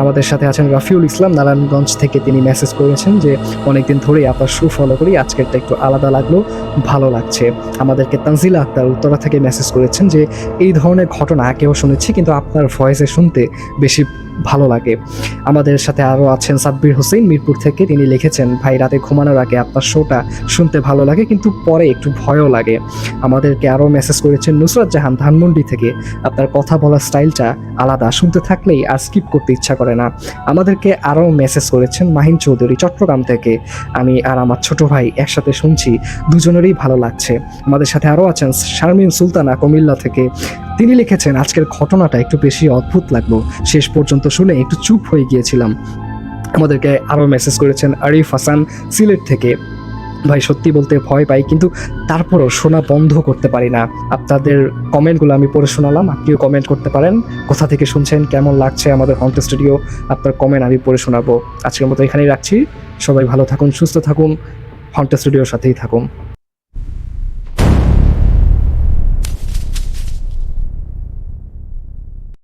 আমাদের সাথে আছেন রাফিউল ইসলাম, নারায়ণগঞ্জ থেকে। তিনি মেসেজ করেছেন যে অনেকদিন ধরেই আপনার শো ফলো করি, আজকেরটা একটু আলাদা লাগলো, ভালো লাগছে। আমাদেরকে তানজিলা আক্তার উত্তরা থেকে মেসেজ করেছেন যে এই ধরনের ঘটনা আগেও শুনেছি, কিন্তু আপনার ভয়েসে শুনতে বেশি ভালো লাগে। আমাদের সাথে আরও আছেন সাব্বির হোসেন মিরপুর থেকে। তিনি লিখেছেন, ভাই রাতে ঘুমানোর আগে আপনার শোটা শুনতে ভালো লাগে, কিন্তু পরে একটু ভয়ও লাগে। আমাদেরকে আরও মেসেজ করেছেন নুসরাত জাহান ধানমন্ডি থেকে। আপনার কথা বলার স্টাইলটা আলাদা, শুনতে থাকলেই আর স্কিপ করতে ইচ্ছা করে না। আমাদেরকে আরও মেসেজ করেছেন মাহিন চৌধুরী চট্টগ্রাম থেকে। আমি আর আমার ছোট ভাই একসাথে শুনছি, দুজনেরই ভালো লাগছে। আমাদের সাথে আরও আছেন শারমিন সুলতানা কুমিল্লা থেকে। তিনি লিখেছেন, আজকের ঘটনাটা একটু বেশি অদ্ভুত লাগলো, শেষ পর্যন্ত শুনে একটু চুপ হয়ে গিয়েছিলাম। আমাদেরকে আরও মেসেজ করেছেন আরিফ হাসান সিলেট থেকে। ভাই সত্যি বলতে ভয় পাই, কিন্তু তারপরও শোনা বন্ধ করতে পারি না। আপনাদের কমেন্টগুলো আমি পড়ে শোনালাম, আপনিও কমেন্ট করতে পারেন। কোথা থেকে শুনছেন, কেমন লাগছে আমাদের হন্টেড স্টুডিও, আপনার কমেন্ট আমি পড়ে শোনাবো। আজকের মতো এখানেই রাখছি। সবাই ভালো থাকুন, সুস্থ থাকুন, হন্টেড স্টুডিওর সাথেই থাকুন।